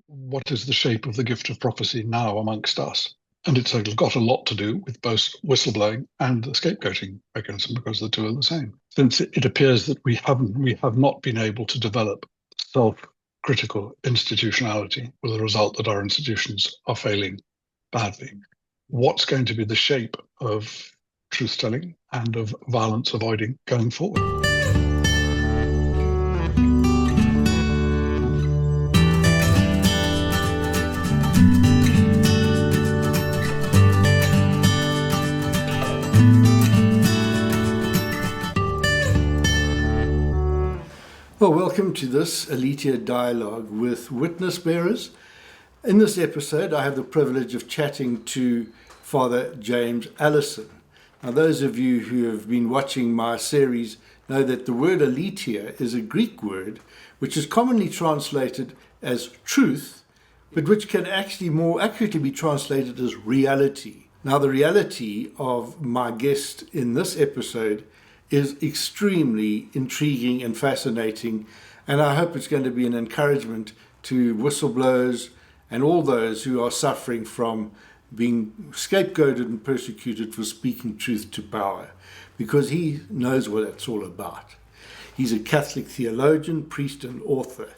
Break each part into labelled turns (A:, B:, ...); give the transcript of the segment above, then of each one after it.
A: What is the shape of the gift of prophecy now amongst us? And it's got a lot to do with both whistleblowing and the scapegoating mechanism, because the two are the same. Since it appears that we have not been able to develop self-critical institutionality, with the result that our institutions are failing badly. What's going to be the shape of truth-telling and of violence avoiding going forward?
B: Well, welcome to this Aletheia Dialogue with witness bearers. In this episode, I have the privilege of chatting to Father James Alison. Now, those of you who have been watching my series know that the word aletheia is a Greek word which is commonly translated as truth, but which can actually more accurately be translated as reality. Now, the reality of my guest in this episode is extremely intriguing and fascinating, and I hope it's going to be an encouragement to whistleblowers and all those who are suffering from being scapegoated and persecuted for speaking truth to power, because he knows what it's all about. He's a Catholic theologian, priest and author,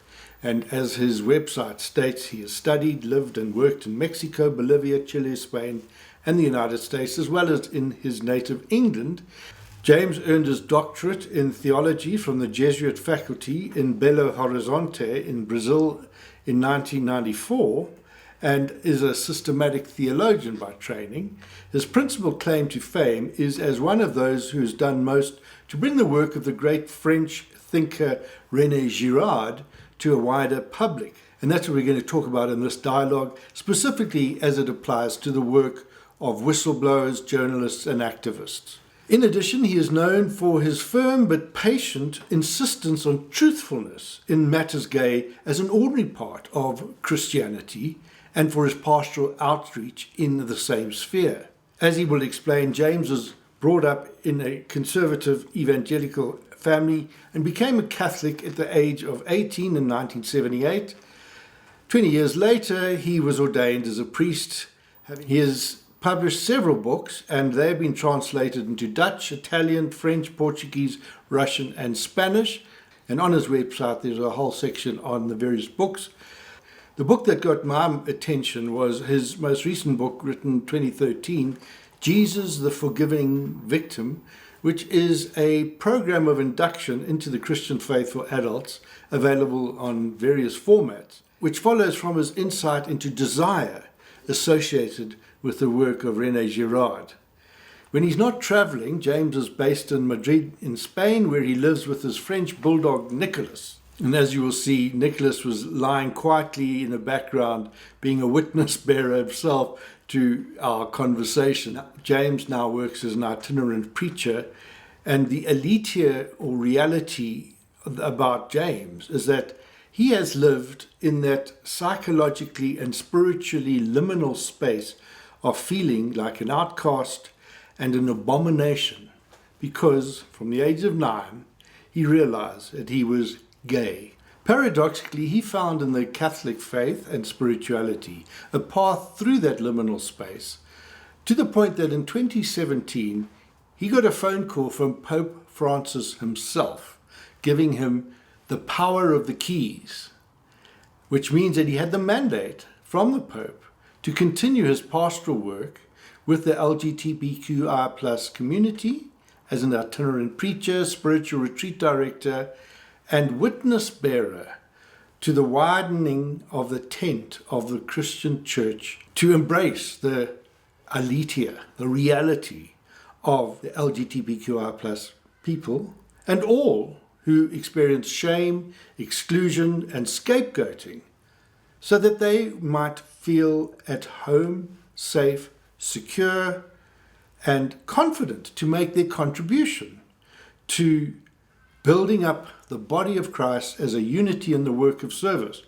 B: and as his website states, he has studied, lived and worked in Mexico, Bolivia, Chile, Spain and the United States, as well as in his native England. James earned his doctorate in theology from the Jesuit faculty in Belo Horizonte in Brazil in 1994 and is a systematic theologian by training. His principal claim to fame is as one of those who has done most to bring the work of the great French thinker Rene Girard to a wider public. And that's what we're going to talk about in this dialogue, specifically as it applies to the work of whistleblowers, journalists and activists. In addition, he is known for his firm but patient insistence on truthfulness in matters gay as an ordinary part of Christianity and for his pastoral outreach in the same sphere. As he will explain, James was brought up in a conservative evangelical family and became a Catholic at the age of 18 in 1978. 20 years later, he was ordained as a priest. He has published several books, and they've been translated into Dutch, Italian, French, Portuguese, Russian and Spanish. And on his website there's a whole section on the various books. The book that got my attention was his most recent book, written in 2013, Jesus the Forgiving Victim, which is a program of induction into the Christian faith for adults, available on various formats, which follows from his insight into desire associated with the work of Rene Girard. When he's not traveling, James is based in Madrid in Spain, where he lives with his French bulldog Nicholas. And as you will see, Nicholas was lying quietly in the background, being a witness bearer himself to our conversation. James now works as an itinerant preacher, and the aletheia or reality about James is that he has lived in that psychologically and spiritually liminal space of feeling like an outcast and an abomination, because from the age of 9 he realized that he was gay. Paradoxically, he found in the Catholic faith and spirituality a path through that liminal space, to the point that in 2017 he got a phone call from Pope Francis himself, giving him the power of the keys, which means that he had the mandate from the Pope to continue his pastoral work with the LGBTQI plus community as an itinerant preacher, spiritual retreat director, and witness bearer to the widening of the tent of the Christian church to embrace the aletheia, the reality of the LGBTQI plus people, and all who experience shame, exclusion, and scapegoating, so that they might feel at home, safe, secure, and confident to make their contribution to building up the body of Christ as a unity in the work of service,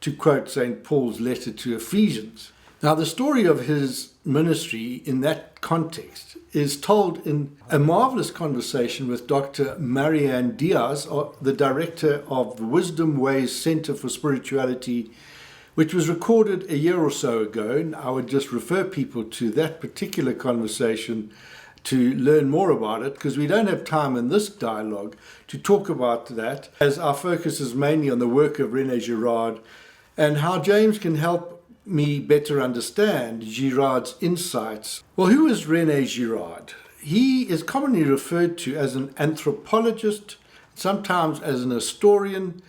B: to quote St. Paul's letter to Ephesians. Now, the story of his ministry in that context is told in a marvelous conversation with Dr. Marianne Diaz, the director of the Wisdom Ways Center for Spirituality which was recorded a year or so ago. And I would just refer people to that particular conversation to learn more about it, because we don't have time in this dialogue to talk about that, as our focus is mainly on the work of Rene Girard and how James can help me better understand Girard's insights. Well, who is Rene Girard? He is commonly referred to as an anthropologist, sometimes as an historian,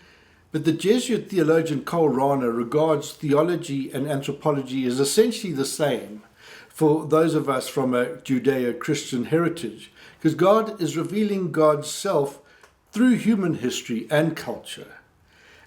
B: but the Jesuit theologian Karl Rahner regards theology and anthropology as essentially the same for those of us from a Judeo-Christian heritage, because God is revealing God's self through human history and culture.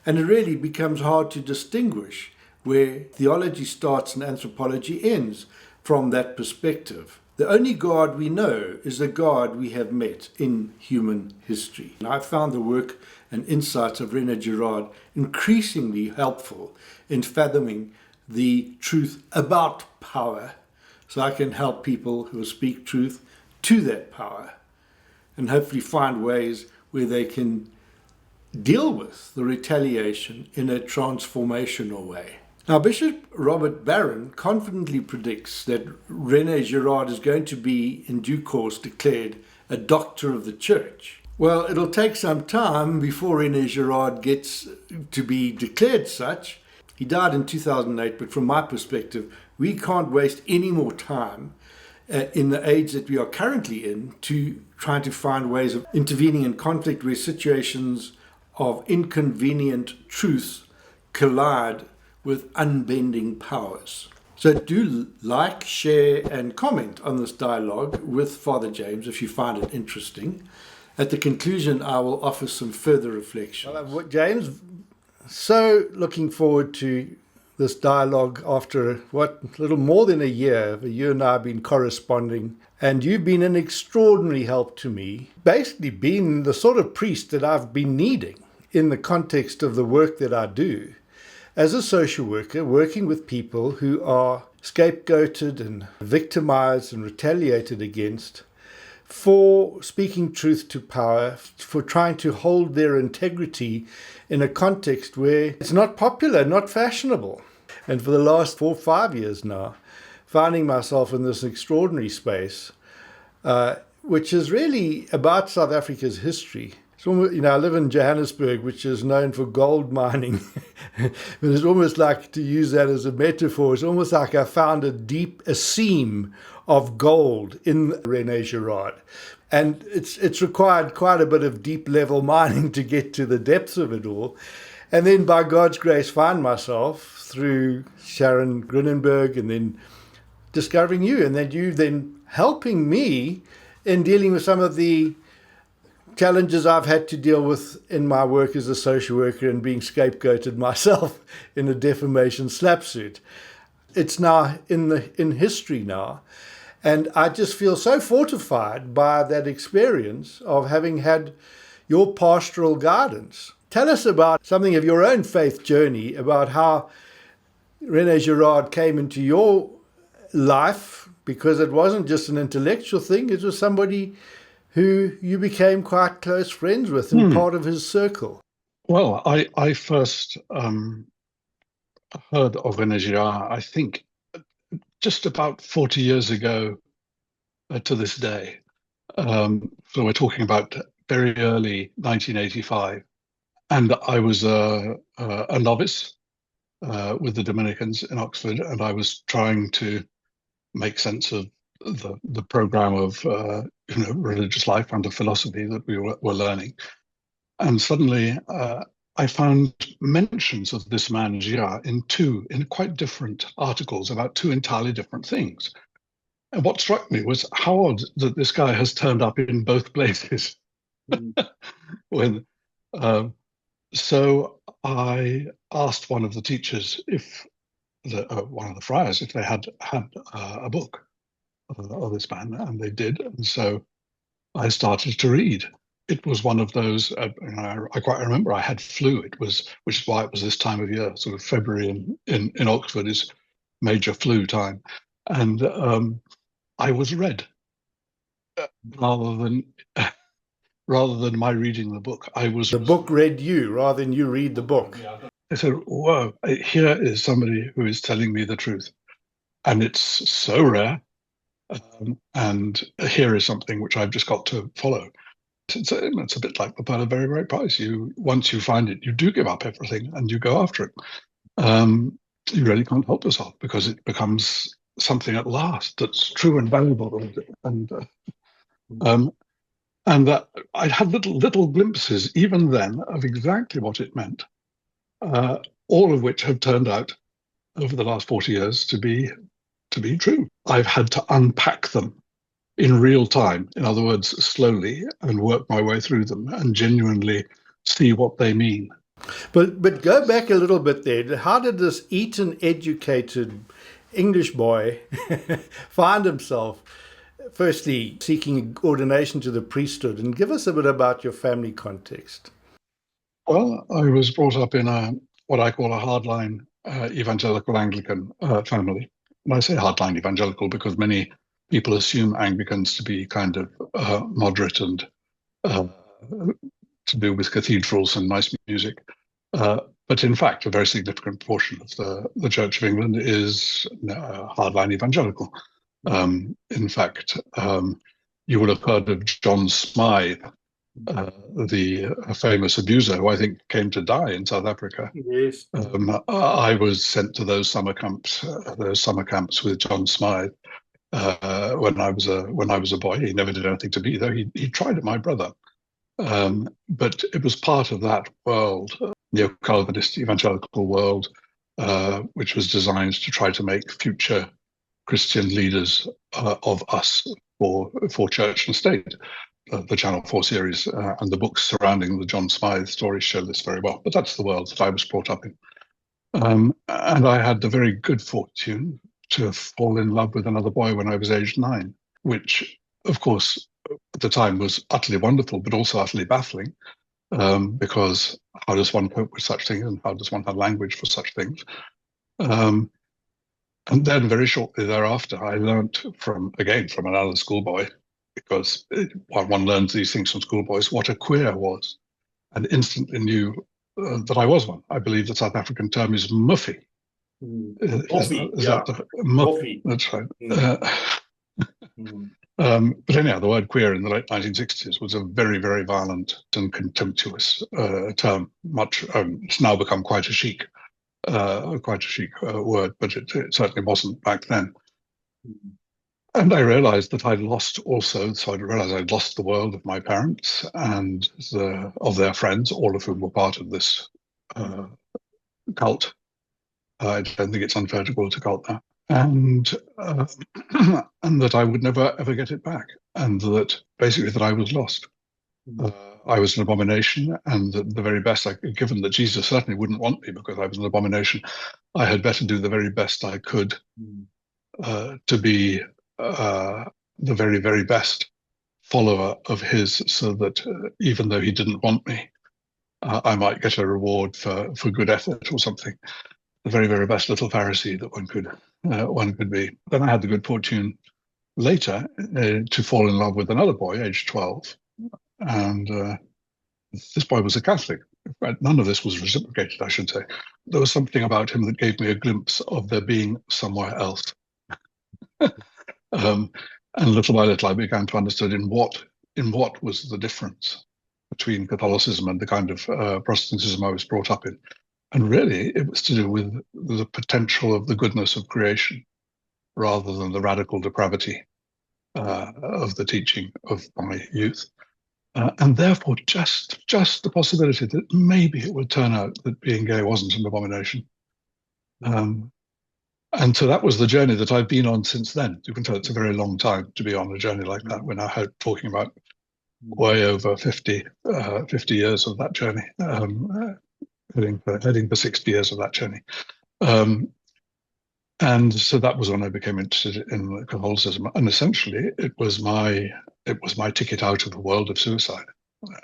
B: And it really becomes hard to distinguish where theology starts and anthropology ends from that perspective. The only God we know is the God we have met in human history. And I found the work and insights of Rene Girard increasingly helpful in fathoming the truth about power, so I can help people who speak truth to that power and hopefully find ways where they can deal with the retaliation in a transformational way. Now, Bishop Robert Barron confidently predicts that Rene Girard is going to be, in due course, declared a doctor of the church. Well, it'll take some time before Rene Girard gets to be declared such. He died in 2008, but from my perspective, we can't waste any more time in the age that we are currently in to trying to find ways of intervening in conflict where situations of inconvenient truths collide with unbending powers. So do like, share, and comment on this dialogue with Father James if you find it interesting. At the conclusion, I will offer some further reflections. Well, James, so looking forward to this dialogue after little more than a year. You and I have been corresponding, and you've been an extraordinary help to me, basically being the sort of priest that I've been needing in the context of the work that I do as a social worker, working with people who are scapegoated and victimized and retaliated against for speaking truth to power, for trying to hold their integrity in a context where it's not popular, not fashionable. And for the last 4 or 5 years now, finding myself in this extraordinary space, which is really about South Africa's history. So, I live in Johannesburg, which is known for gold mining. But it's almost like, to use that as a metaphor, it's almost like I found a seam of gold in Rene Girard. And it's required quite a bit of deep level mining to get to the depths of it all. And then by God's grace, find myself through Sharon Grunenberg and then discovering you, and then you then helping me in dealing with some of the challenges I've had to deal with in my work as a social worker and being scapegoated myself in a defamation slapsuit. It's now in history now. And I just feel so fortified by that experience of having had your pastoral guidance. Tell us about something of your own faith journey, about how Rene Girard came into your life, because it wasn't just an intellectual thing, it was somebody who you became quite close friends with and part of his circle.
A: Well, I first heard of Rene Girard, I think, just about 40 years ago to this day. So we're talking about very early 1985. And I was a novice with the Dominicans in Oxford, and I was trying to make sense of the program of religious life and of philosophy that we were learning. And suddenly I found mentions of this man Girard in quite different articles about two entirely different things. And what struck me was how odd that this guy has turned up in both places. So I asked one of the teachers, one of the friars, if they had a book of this man, and they did. And so I started to read. It was one of those, I quite remember I had flu. Which is why it was this time of year, sort of February in Oxford is major flu time. And I was read rather than my reading the book.
B: The book read you rather than you read the book.
A: I said, whoa, here is somebody who is telling me the truth. And it's so rare. And here is something which I've just got to follow. It's a bit like the pearl of very great price. Once you find it, you do give up everything and you go after it. You really can't help yourself because it becomes something at last that's true and valuable. And that I had little glimpses even then of exactly what it meant, all of which have turned out over the last 40 years to be true. I've had to unpack them in real time, in other words, slowly, and work my way through them and genuinely see what they mean.
B: But go back a little bit there. How did this Eton educated English boy find himself firstly seeking ordination to the priesthood? And give us a bit about your family context.
A: Well, I was brought up in what I call a hardline evangelical Anglican family. And I say hardline evangelical because many people assume Anglicans to be kind of moderate and to do with cathedrals and nice music. But in fact, a very significant portion of the Church of England is hardline evangelical. In fact, you will have heard of John Smythe, the famous abuser who I think came to die in South Africa.
B: Yes.
A: I was sent to those summer camps with John Smythe when I was a boy. He never did anything to me, though. He tried at my brother, but it was part of that world, neo-Calvinist evangelical world, which was designed to try to make future Christian leaders of us for church and state. The Channel 4 series and the books surrounding the John Smythe stories show this very well. But that's the world that I was brought up in. And I had the very good fortune to fall in love with another boy when I was aged 9, which, of course, at the time was utterly wonderful, but also utterly baffling, because how does one cope with such things and how does one have language for such things? And then very shortly thereafter, I learned from another schoolboy, because one learns these things from schoolboys, what a queer was, and instantly knew that I was one. I believe the South African term is muffy.
B: Muffy.
A: That's right. But anyhow, the word queer in the late 1960s was a very, very violent and contemptuous term. It's now become quite a chic word, but it certainly wasn't back then. And I realized that I'd lost the world of my parents and of their friends, all of whom were part of this cult. I don't think it's unfair to call it a cult now. And and that I would never, ever get it back. And that basically that I was lost. I was an abomination, and the very best given that Jesus certainly wouldn't want me because I was an abomination, I had better do the very best I could to be the very, very best follower of his, so that even though he didn't want me, I might get a reward for good effort or something. The very, very best little Pharisee that one could be. Then I had the good fortune later to fall in love with another boy, aged 12, and this boy was a Catholic. None of this was reciprocated, I should say. There was something about him that gave me a glimpse of there being somewhere else. And little by little, I began to understand in what was the difference between Catholicism and the kind of Protestantism I was brought up in. And really, it was to do with the potential of the goodness of creation, rather than the radical depravity of the teaching of my youth. And therefore, just the possibility that maybe it would turn out that being gay wasn't an abomination. And so that was the journey that I've been on since then. You can tell it's a very long time to be on a journey like that. We're now talking about way over 50 years of that journey, heading for 60 years of that journey. And so that was when I became interested in Catholicism. And essentially, it was my ticket out of the world of suicide.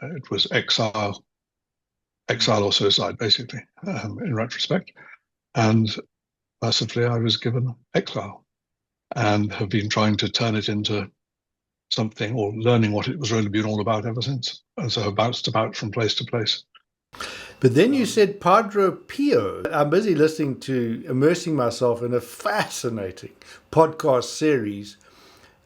A: It was exile or suicide, basically, in retrospect. And mercifully, I was given exile and have been trying to turn it into something, or learning what it was really been all about ever since. And so I've bounced about from place to place.
B: But then you said Padre Pio. I'm busy listening to, immersing myself in a fascinating podcast series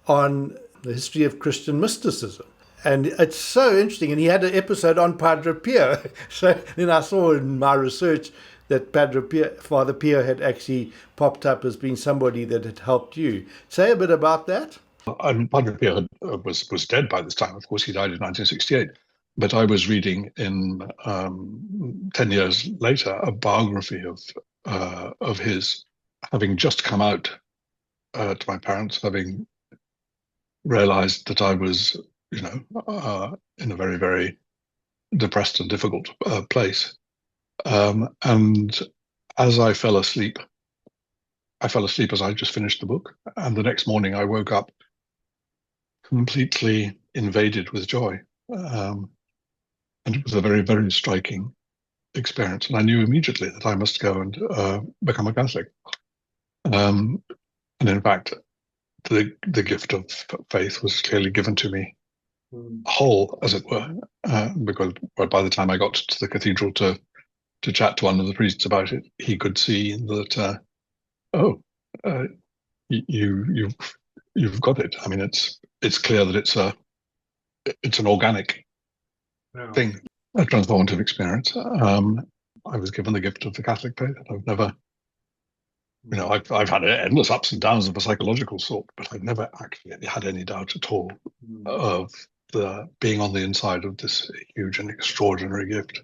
B: on the history of Christian mysticism. And it's so interesting. And he had an episode on Padre Pio. So then I saw in my research that Padre Pio, Father Pio had actually popped up as being somebody that had helped you. Say a bit about that.
A: And Padre Pio was dead by this time. Of course, he died in 1968. But I was reading in 10 years later a biography of his, having just come out to my parents, having realized that I was, in a very, very depressed and difficult place. And as I fell asleep as I just finished the book. And the next morning I woke up completely invaded with joy. And it was a very, very striking experience. And I knew immediately that I must go and become a Catholic. And in fact, the gift of faith was clearly given to me whole, as it were, because by the time I got to the cathedral to chat to one of the priests about it, he could see that, you've got it. I mean, it's clear that it's an organic thing, a transformative experience. I was given the gift of the Catholic faith. I've never, I've had endless ups and downs of a psychological sort, but I've never actually had any doubt at all of the being on the inside of this huge and extraordinary gift.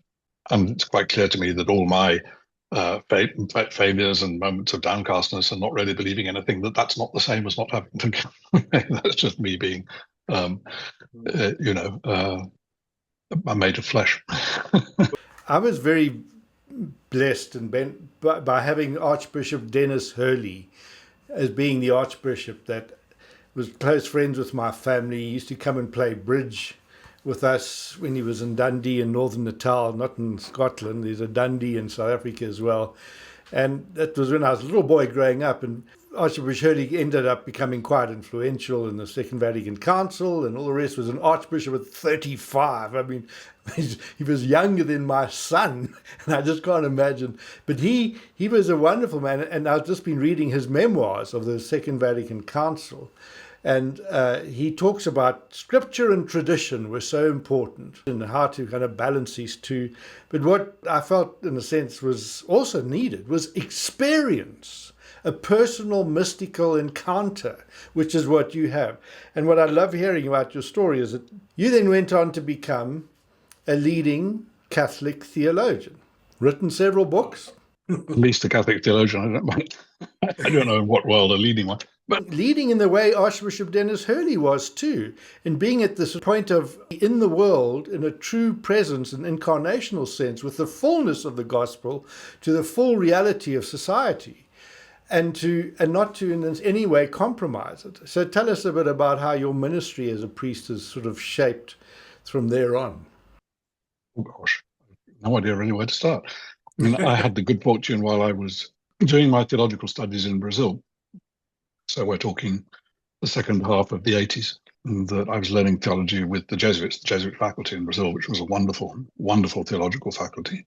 A: And it's quite clear to me that all my failures and moments of downcastness and not really believing anything, that's not the same as not having the that's just me being, I'm made of flesh.
B: I was very blessed and bent by having Archbishop Dennis Hurley as being the Archbishop that was close friends with my family. He used to come and play bridge with us when he was in Dundee in Northern Natal, not in Scotland. There's a Dundee in South Africa as well. And that was when I was a little boy growing up. And Archbishop Hurley ended up becoming quite influential in the Second Vatican Council, and all the rest. Was an archbishop at 35. I mean, he was younger than my son, and I just can't imagine. But he was a wonderful man, and I've just been reading his memoirs of the Second Vatican Council. And he talks about scripture and tradition were so important and how to kind of balance these two. But what I felt, in a sense, was also needed was experience, a personal mystical encounter, which is what you have. And what I love hearing about your story is that you then went on to become a leading Catholic theologian, written several books.
A: At least a Catholic theologian. I don't know in what world a leading one. But
B: leading in the way Archbishop Dennis Hurley was too, in being at this point of in the world in a true presence and incarnational sense with the fullness of the gospel to the full reality of society, and not to in any way compromise it. So tell us a bit about how your ministry as a priest is sort of shaped from there on.
A: Oh gosh, no idea really where to start. I mean, I had the good fortune while I was doing my theological studies in Brazil. So we're talking the second half of the 80s, that I was learning theology with the Jesuit faculty in Brazil, which was a wonderful, wonderful theological faculty.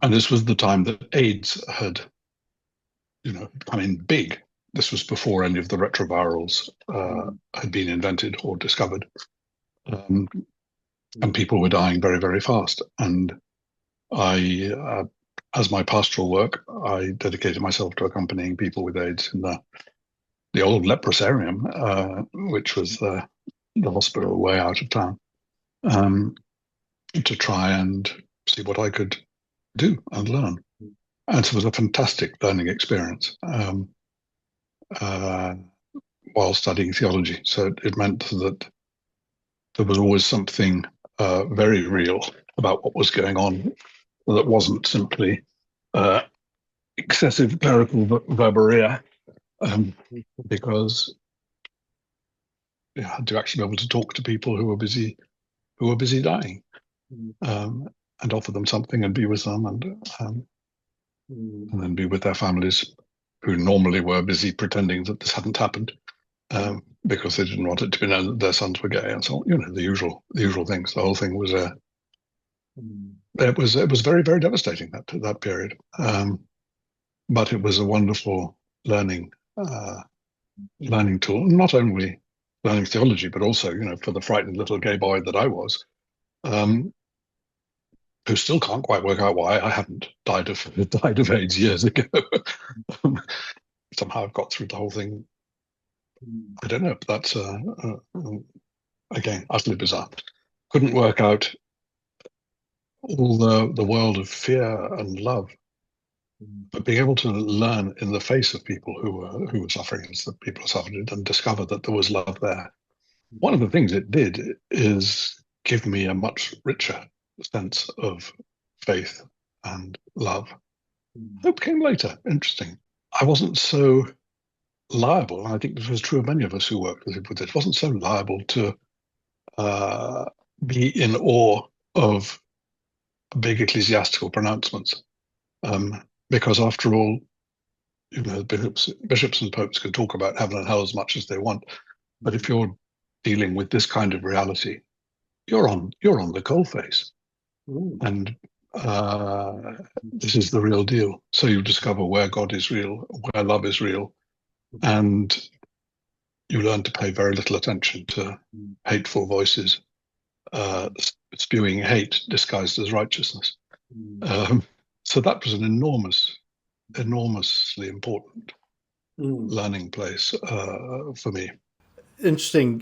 A: And this was the time that AIDS had, come in big. This was before any of the retrovirals had been invented or discovered. And people were dying very, very fast. And I, as my pastoral work, I dedicated myself to accompanying people with AIDS in the old leprosarium, which was the hospital way out of town, to try and see what I could do and learn. And so it was a fantastic learning experience while studying theology. So it meant that there was always something very real about what was going on that wasn't simply excessive clerical verberia. Because you had to actually be able to talk to people who were busy dying, and offer them something and be with them, and then be with their families who normally were busy pretending that this hadn't happened, because they didn't want it to be known that their sons were gay and so on. The usual things. The whole thing was it was very, very devastating, that period. But it was a wonderful learning tool, not only learning theology, but also, for the frightened little gay boy that I was, who still can't quite work out why I hadn't died of AIDS years ago. Somehow I've got through the whole thing. I don't know. But that's again utterly bizarre. Couldn't work out all the world of fear and love, but being able to learn in the face of people who were suffering as the people who suffered it, and discover that there was love there. One of the things it did is give me a much richer sense of faith and love. Hope came later. Interesting. I wasn't so liable, and I think this was true of many of us who worked with it, wasn't so liable to be in awe of big ecclesiastical pronouncements. Because after all, bishops and popes can talk about heaven and hell as much as they want, but if you're dealing with this kind of reality, you're on the coalface, and this is the real deal. So you discover where God is real, where love is real, and you learn to pay very little attention to hateful voices spewing hate disguised as righteousness. So that was an enormously important learning place for me.
B: Interesting.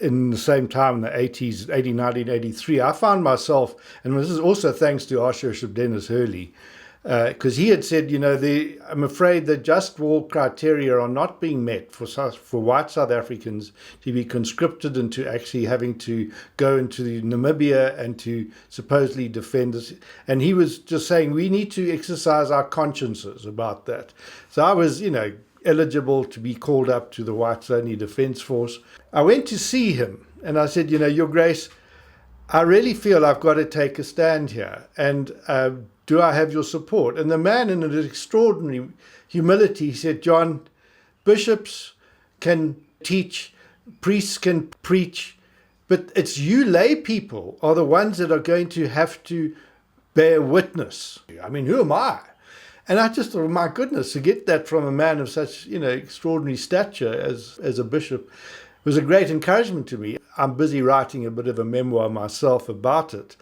B: In the same time, in the 80s, 1983, I found myself, and this is also thanks to Archbishop Dennis Hurley, because he had said, I'm afraid the just war criteria are not being met for white South Africans to be conscripted into actually having to go into Namibia and to supposedly defend us. And he was just saying, we need to exercise our consciences about that. So I was, eligible to be called up to the Whites Only Defence Force. I went to see him and I said, Your Grace, I really feel I've got to take a stand here. And do I have your support? And the man, in an extraordinary humility, said, John, bishops can teach, priests can preach, but it's you lay people are the ones that are going to have to bear witness. I mean, who am I? And I just thought, my goodness, to get that from a man of such, extraordinary stature as a bishop was a great encouragement to me. I'm busy writing a bit of a memoir myself about it.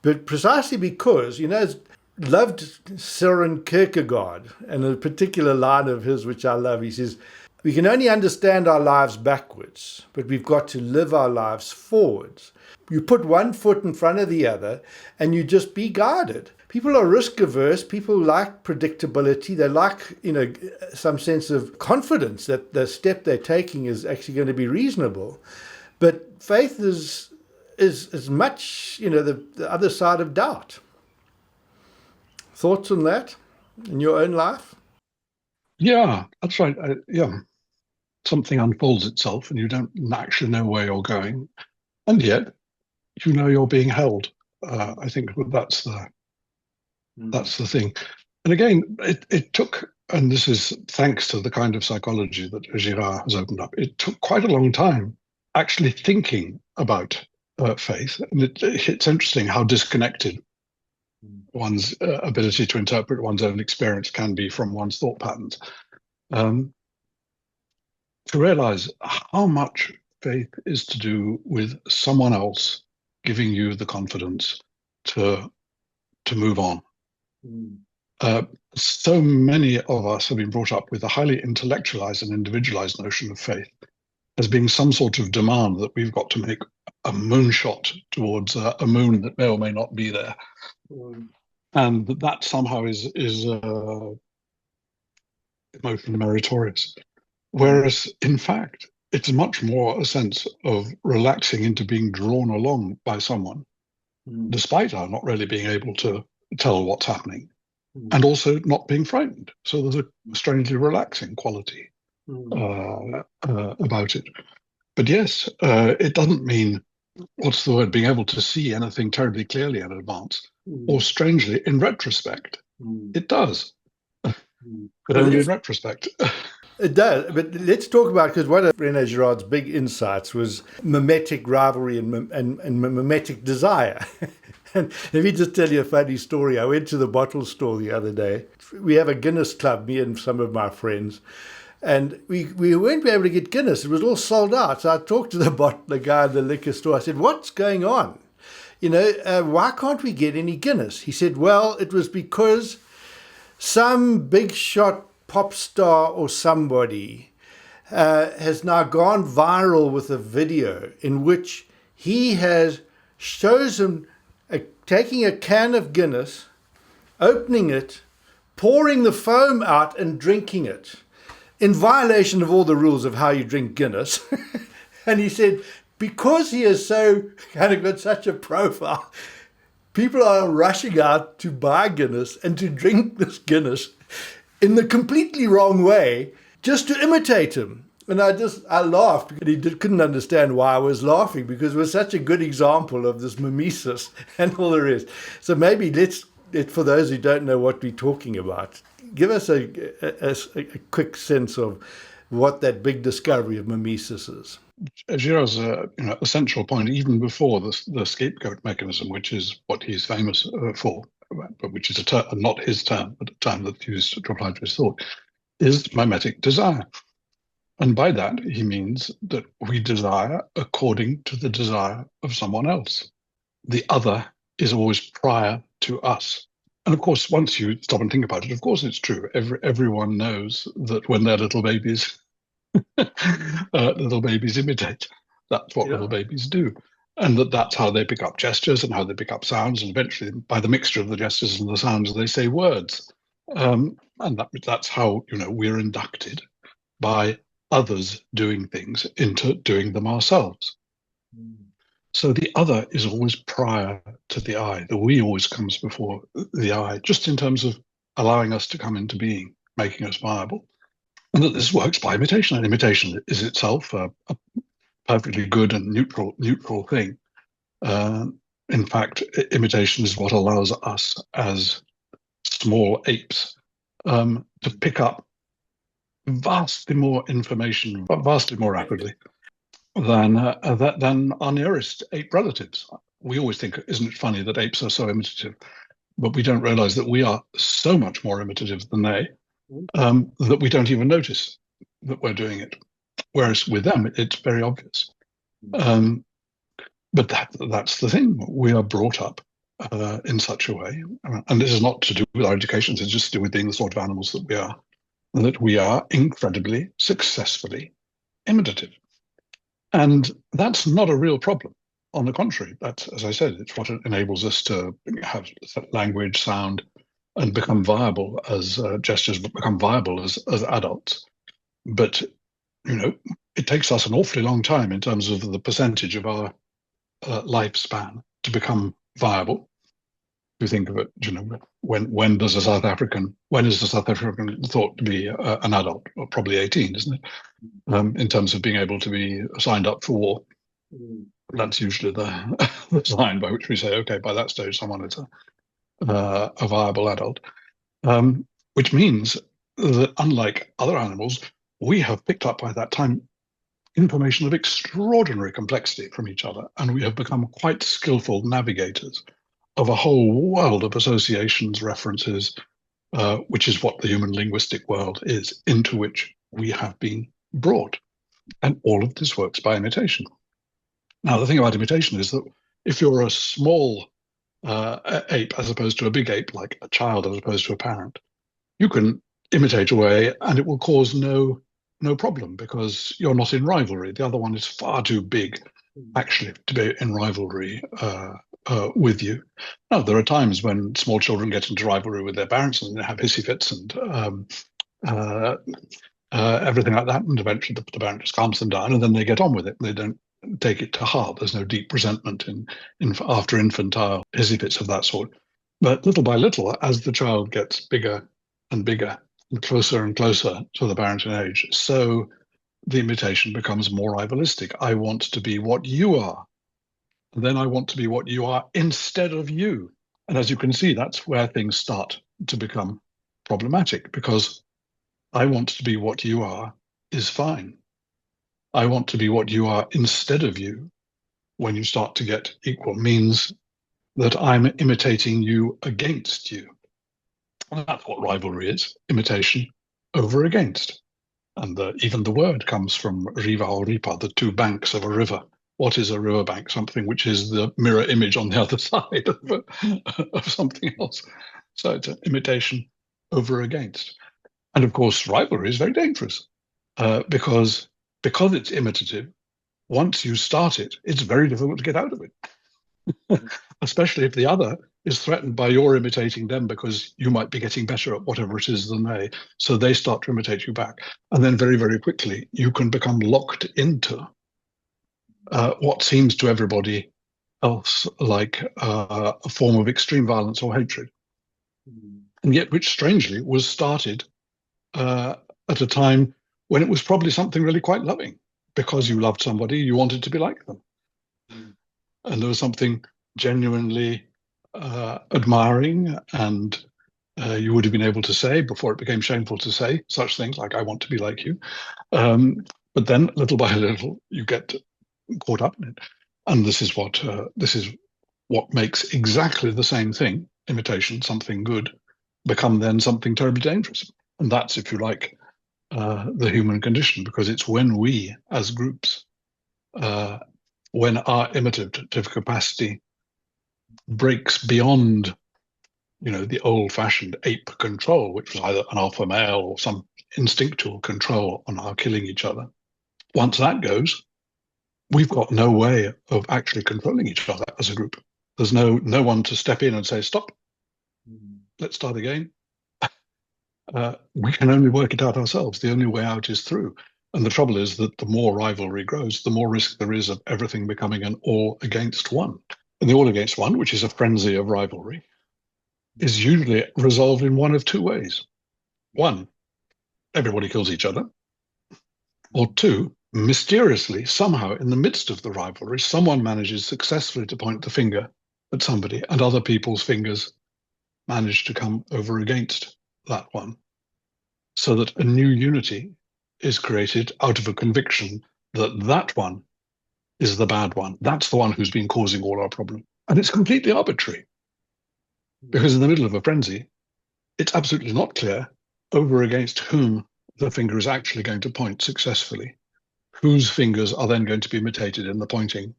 B: But precisely because, loved Søren Kierkegaard, and a particular line of his which I love, he says, we can only understand our lives backwards, but we've got to live our lives forwards. You put one foot in front of the other and you just be guided. People are risk averse. People like predictability. They like, some sense of confidence that the step they're taking is actually going to be reasonable. But faith is much, the other side of doubt. Thoughts on that in your own life?
A: Yeah, that's right. Something unfolds itself and you don't actually know where you're going. And yet, you're being held. I think that's the thing. And again, it took, and this is thanks to the kind of psychology that Girard has opened up, it took quite a long time actually thinking about faith. And it's interesting how disconnected one's ability to interpret one's own experience can be from one's thought patterns. To realize how much faith is to do with someone else giving you the confidence to move on. So many of us have been brought up with a highly intellectualized and individualized notion of faith as being some sort of demand that we've got to make a moonshot towards a moon that may or may not be there. And that somehow is emotionally meritorious. Whereas, in fact, it's much more a sense of relaxing into being drawn along by someone, despite our not really being able to tell what's happening, and also not being frightened. So there's a strangely relaxing quality about it. But yes, it doesn't mean, what's the word, being able to see anything terribly clearly in advance, or strangely, in retrospect. It does, but only in retrospect.
B: It does, but let's talk about, because one of Rene Girard's big insights was mimetic rivalry and mimetic desire. And let me just tell you a funny story. I went to the bottle store the other day. We have a Guinness club, me and some of my friends. And we weren't able to get Guinness. It was all sold out. So I talked to the guy at the liquor store. I said, what's going on? Why can't we get any Guinness? He said, well, it was because some big shot pop star or somebody has now gone viral with a video in which he has chosen taking a can of Guinness, opening it, pouring the foam out and drinking it in violation of all the rules of how you drink Guinness. And he said, because he is so kind of got such a profile, people are rushing out to buy Guinness and to drink this Guinness in the completely wrong way just to imitate him. And I laughed, and he couldn't understand why I was laughing, because it was such a good example of this mimesis and all the rest. So maybe for those who don't know what we're talking about, give us a quick sense of what that big discovery of mimesis is.
A: Girard's a central point, even before the scapegoat mechanism, which is what he's famous for, but which is not his term, but a term that's used to apply to his thought, is mimetic desire. And by that, he means that we desire according to the desire of someone else. The other is always prior to us. And of course, once you stop and think about it, of course it's true. Everyone knows that when they're little babies, little babies imitate. That's what little babies do. And that's how they pick up gestures and how they pick up sounds. And eventually, by the mixture of the gestures and the sounds, they say words. And that's how, we're inducted by others doing things into doing them ourselves. So the other is always prior to the I. The we always comes before the I, just in terms of allowing us to come into being, making us viable. And that this works by imitation. And imitation is itself a perfectly good and neutral thing. In fact, imitation is what allows us as small apes to pick up vastly more information, vastly more rapidly than our nearest ape relatives. We always think, isn't it funny that apes are so imitative? But we don't realize that we are so much more imitative than they, that we don't even notice that we're doing it. Whereas with them, it's very obvious. But that's the thing. We are brought up in such a way. And this is not to do with our education, it's just to do with being the sort of animals that we are incredibly successfully imitative. And that's not a real problem. On the contrary, that's, as I said, it's what enables us to have language, sound, and become viable as gestures, but become viable as adults. But, it takes us an awfully long time in terms of the percentage of our lifespan to become viable. If you think of it, when is the South African thought to be an adult? Well, probably 18, isn't it? In terms of being able to be signed up for war. That's usually the sign by which we say, okay, by that stage, someone is a viable adult. Which means that unlike other animals, we have picked up by that time information of extraordinary complexity from each other, and we have become quite skillful navigators of a whole world of associations, references, which is what the human linguistic world is, into which we have been brought. And all of this works by imitation. Now, the thing about imitation is that if you're a small ape as opposed to a big ape, like a child as opposed to a parent, you can imitate away and it will cause no problem because you're not in rivalry. The other one is far too big, actually, to be in rivalry with you. Now, there are times when small children get into rivalry with their parents and they have hissy fits and everything like that, and eventually the parent just calms them down and then they get on with it. They don't take it to heart. There's no deep resentment in after infantile hissy fits of that sort. But little by little, as the child gets bigger and bigger and closer to the parent in age, so the imitation becomes more rivalistic. I want to be what you are. And then I want to be what you are instead of you. And as you can see, that's where things start to become problematic, because I want to be what you are is fine. I want to be what you are instead of you, when you start to get equal, means that I'm imitating you against you. And that's what rivalry is, imitation over against. And even the word comes from riva or ripa, the two banks of a river. What is a riverbank? Something which is the mirror image on the other side of something else. So it's an imitation over against. And of course, rivalry is very dangerous because it's imitative. Once you start it, it's very difficult to get out of it, especially if the other is threatened by your imitating them because you might be getting better at whatever it is than they. So they start to imitate you back. And then very, very quickly, you can become locked into what seems to everybody else like a form of extreme violence or hatred. And yet, which strangely was started at a time when it was probably something really quite loving. Because you loved somebody, you wanted to be like them. And there was something genuinely admiring, and you would have been able to say, before it became shameful to say such things like, I want to be like you. But then, little by little, you get caught up in it. And this is what makes exactly the same thing, imitation, something good, become then something terribly dangerous. And that's, if you like, the human condition, because it's when we, as groups, when our imitative capacity breaks beyond, the old-fashioned ape control, which was either an alpha male or some instinctual control on our killing each other. Once that goes, we've got no way of actually controlling each other as a group. There's no one to step in and say, stop, let's start again. We can only work it out ourselves. The only way out is through. And the trouble is that the more rivalry grows, the more risk there is of everything becoming an all against one. And the all against one, which is a frenzy of rivalry, is usually resolved in one of two ways. One, everybody kills each other. Or two, mysteriously, somehow in the midst of the rivalry, someone manages successfully to point the finger at somebody, and other people's fingers manage to come over against that one, so that a new unity is created out of a conviction that that one is the bad one. That's the one who's been causing all our problems. And it's completely arbitrary, because in the middle of a frenzy, it's absolutely not clear over against whom the finger is actually going to point successfully, whose fingers are then going to be imitated in the pointing,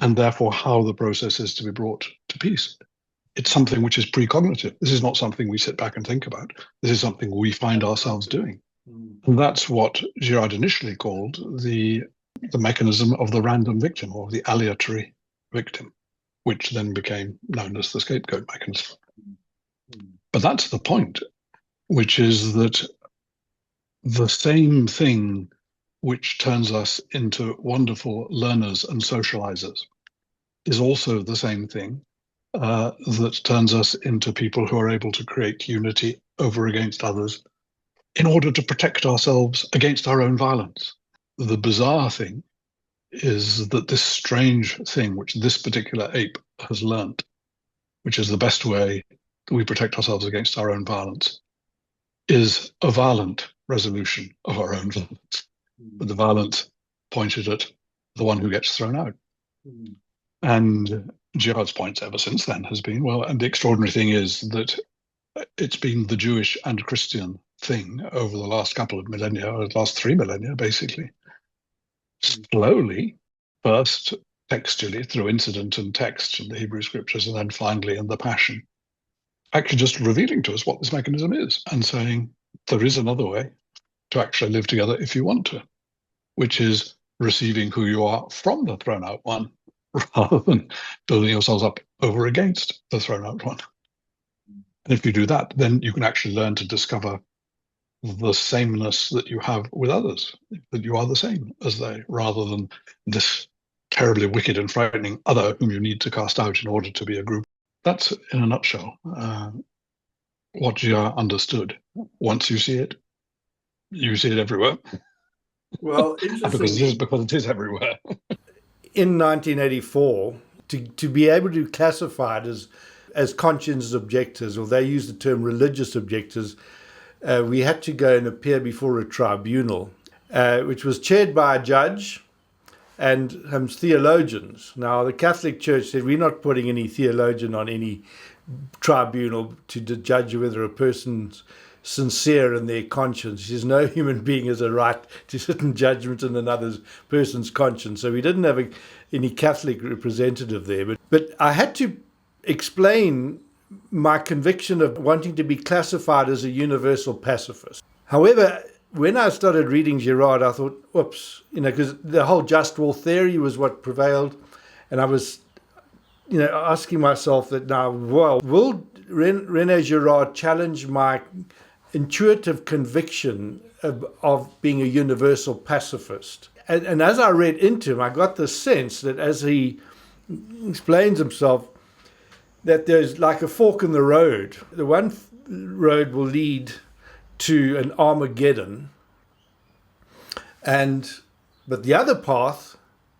A: and therefore how the process is to be brought to peace. It's something which is precognitive. This is not something we sit back and think about. This is something we find ourselves doing. And that's what Girard initially called the mechanism of the random victim, or the aleatory victim, which then became known as the scapegoat mechanism. But that's the point, which is that the same thing which turns us into wonderful learners and socializers is also the same thing that turns us into people who are able to create unity over against others in order to protect ourselves against our own violence. The bizarre thing is that this strange thing which this particular ape has learnt, which is the best way that we protect ourselves against our own violence, is a violent resolution of our own violence. But the violence pointed at the one who gets thrown out. And Girard's point ever since then has been, well, and the extraordinary thing is that it's been the Jewish and Christian thing over the last couple of millennia, or the last 3 millennia, basically, slowly, first textually through incident and text in the Hebrew scriptures, and then finally in the Passion, actually just revealing to us what this mechanism is and saying there is another way to actually live together if you want to, which is receiving who you are from the thrown out one, rather than building yourselves up over against the thrown out one. And if you do that, then you can actually learn to discover the sameness that you have with others, that you are the same as they, rather than this terribly wicked and frightening other whom you need to cast out in order to be a group. That's, in a nutshell, what Girard understood. Once you see it everywhere.
B: Well, interestingly,
A: because it is everywhere.
B: In 1984, to be able to classify it as conscience objectors, or they use the term religious objectors, we had to go and appear before a tribunal, which was chaired by a judge, and theologians. Now, the Catholic Church said, we're not putting any theologian on any tribunal to judge whether a person's sincere in their conscience. He says no human being has a right to sit in judgment in another person's conscience. So we didn't have any Catholic representative there. But I had to explain my conviction of wanting to be classified as a universal pacifist. However, when I started reading Girard, I thought, whoops, because the whole just war theory was what prevailed. And I was, asking myself that now, well, will Rene Girard challenge my intuitive conviction of being a universal pacifist? And as I read into him, I got the sense that as he explains himself, that there's like a fork in the road. The one road will lead to an Armageddon, but the other path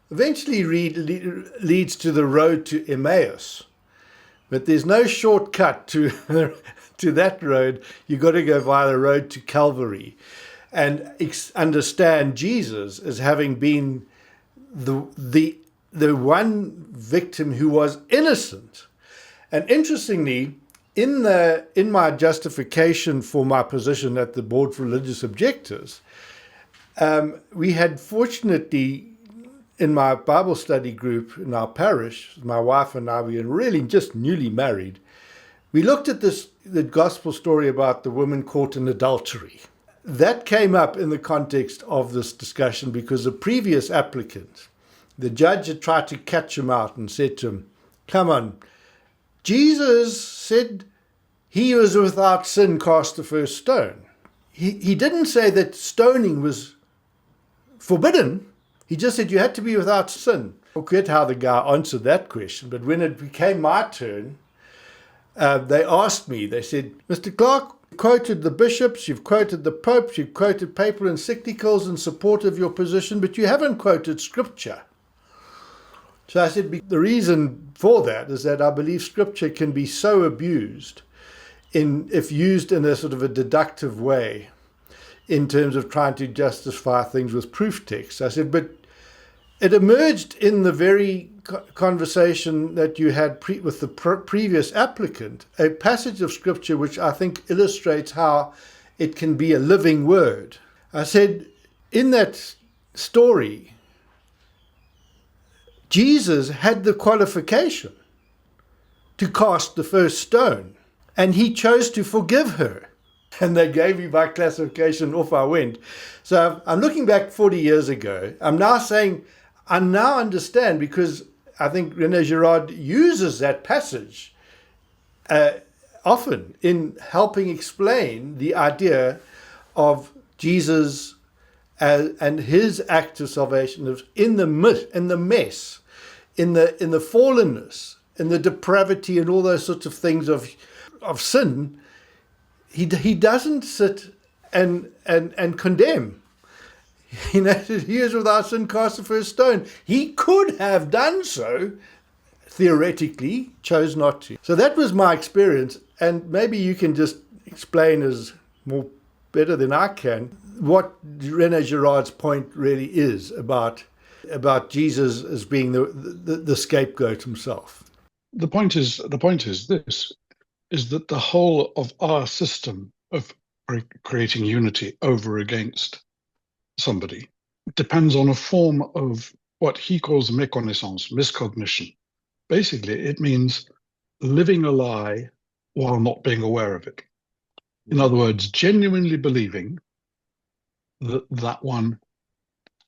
B: eventually leads to the road to Emmaus. But there's no shortcut to that road. You've got to go via the road to Calvary and understand Jesus as having been the one victim who was innocent. And interestingly, in my justification for my position at the Board for Religious Objectives, we had fortunately, in my Bible study group in our parish, my wife and I, we were really just newly married. We looked at the gospel story about the woman caught in adultery. That came up in the context of this discussion because the previous applicant, the judge had tried to catch him out and said to him, come on, Jesus said he was without sin cast the first stone. He didn't say that stoning was forbidden. He just said you had to be without sin. I forget how the guy answered that question, but when it became my turn, they asked me, they said, Mr. Clark, you quoted the bishops, you've quoted the popes, you've quoted papal encyclicals in support of your position, but you haven't quoted scripture. So I said, the reason for that is that I believe scripture can be so abused if used in a sort of a deductive way in terms of trying to justify things with proof text. I said, but it emerged in the very conversation that you had with the previous applicant, a passage of scripture which I think illustrates how it can be a living word. I said, in that story, Jesus had the qualification to cast the first stone, and he chose to forgive her. And they gave me my classification, off I went. So I'm looking back 40 years ago. I'm now saying, I now understand, because I think Rene Girard uses that passage often in helping explain the idea of Jesus and his act of salvation in the mess, in the fallenness, in the depravity and all those sorts of things of sin. He doesn't sit and condemn. He is without sin cast the first stone. He could have done so, theoretically, chose not to. So that was my experience, and maybe you can just explain as more better than I can what Rene Girard's point really is about Jesus as being the scapegoat himself.
A: The point is this, is that the whole of our system of creating unity over against somebody depends on a form of what he calls méconnaissance, miscognition. Basically, it means living a lie while not being aware of it. In other words, genuinely believing that that one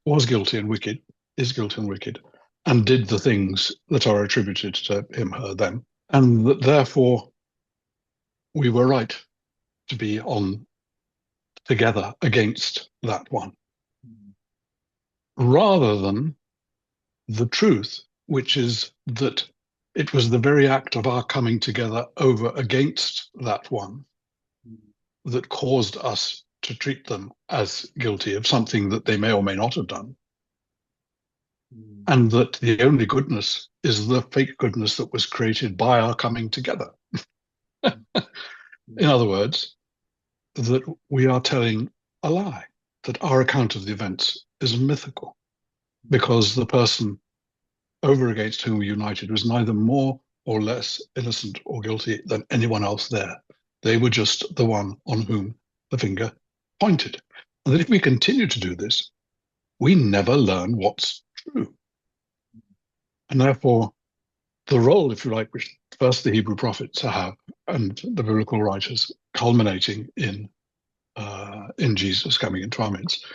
A: was guilty and wicked, is guilty and wicked, and did the things that are attributed to him, her, them, and that therefore we were right to be on together against that one, rather than the truth, which is that it was the very act of our coming together over against that one that caused us to treat them as guilty of something that they may or may not have done. And that the only goodness is the fake goodness that was created by our coming together. In other words, that we are telling a lie, that our account of the events is mythical. because the person over against whom we united was neither more or less innocent or guilty than anyone else there. They were just the one on whom the finger pointed. And that if we continue to do this, we never learn what's true. And therefore, the role, if you like, which first the Hebrew prophets have and the biblical writers, culminating in Jesus coming into our midst,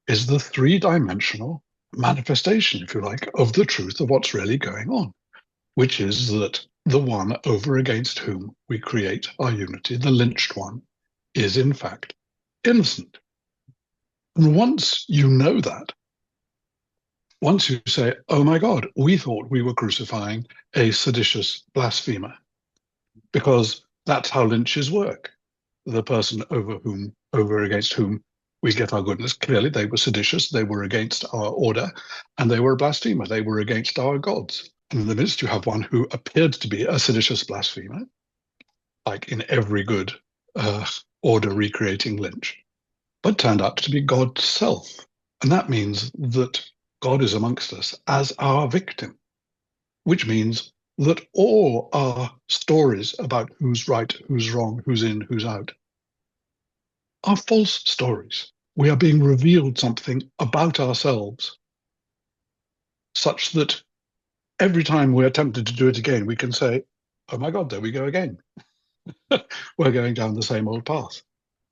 A: is the three-dimensional manifestation, if you like, of the truth of what's really going on, which is that the one over against whom we create our unity, the lynched one, is in fact innocent. And once you know that, once you say, oh my God, we thought we were crucifying a seditious blasphemer, because that's how lynches work. The person over against whom we get our goodness, clearly they were seditious, they were against our order, and they were a blasphemer, they were against our gods. And in the midst you have one who appeared to be a seditious blasphemer, like in every good order recreating lynch, but turned out to be God's self. And that means that God is amongst us as our victim, which means that all our stories about who's right, who's wrong, who's in, who's out, are false stories. We are being revealed something about ourselves, such that every time we're tempted to do it again, we can say, oh my God, there we go again. We're going down the same old path.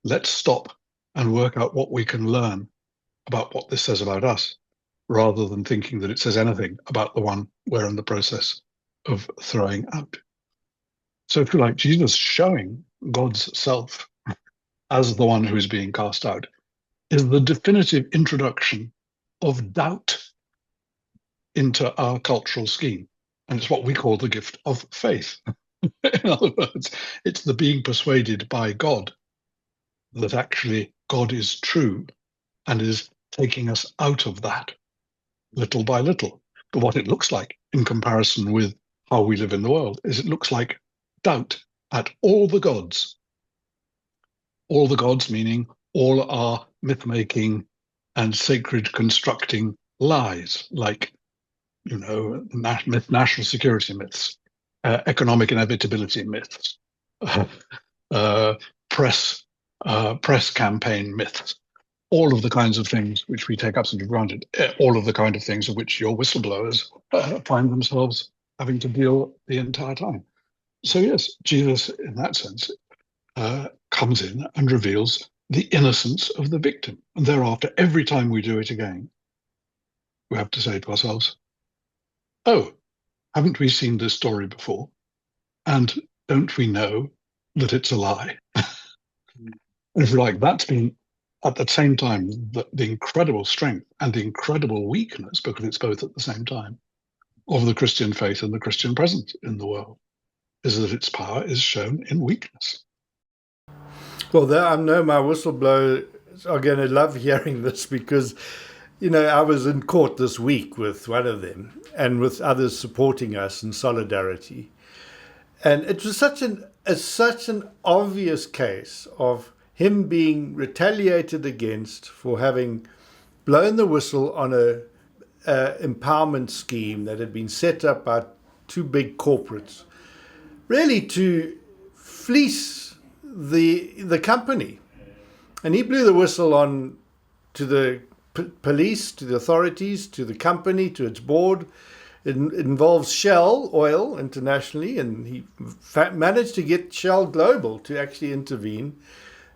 A: Let's stop and work out what we can learn about what this says about us, rather than thinking that it says anything about the one we're in the process of throwing out. So if you like, Jesus showing God's self as the one who is being cast out is the definitive introduction of doubt into our cultural scheme. And it's what we call the gift of faith. In other words, it's the being persuaded by God that actually God is true and is taking us out of that little by little. But what it looks like in comparison with how we live in the world is it looks like doubt at all the gods. All the gods meaning all our myth-making and sacred constructing lies, like, national security myths, economic inevitability myths, press campaign myths, all of the kinds of things which we take absolutely for granted, all of the kind of things of which your whistleblowers find themselves having to deal the entire time. So yes, Jesus, in that sense, comes in and reveals the innocence of the victim. And thereafter, every time we do it again, we have to say to ourselves, oh, haven't we seen this story before? And don't we know that it's a lie? And if you like, that's been at the same time the incredible strength and the incredible weakness, because it's both at the same time, of the Christian faith and the Christian presence in the world, is that its power is shown in weakness.
B: Well, I know my whistleblowers are going to love hearing this because, I was in court this week with one of them and with others supporting us in solidarity. And it was such an obvious case of him being retaliated against for having blown the whistle on a empowerment scheme that had been set up by two big corporates, really to fleece the company. And he blew the whistle on to the police, to the authorities, to the company, to its board. It involves Shell Oil internationally, and he managed to get Shell Global to actually intervene.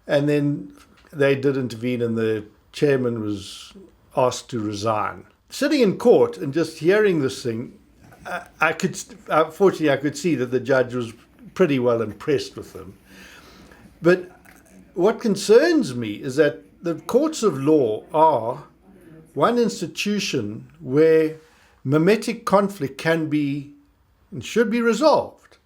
B: And then they did intervene, and the chairman was asked to resign. Sitting in court and just hearing this thing, I could see that the judge was pretty well impressed with him. But what concerns me is that the courts of law are one institution where mimetic conflict can be and should be resolved.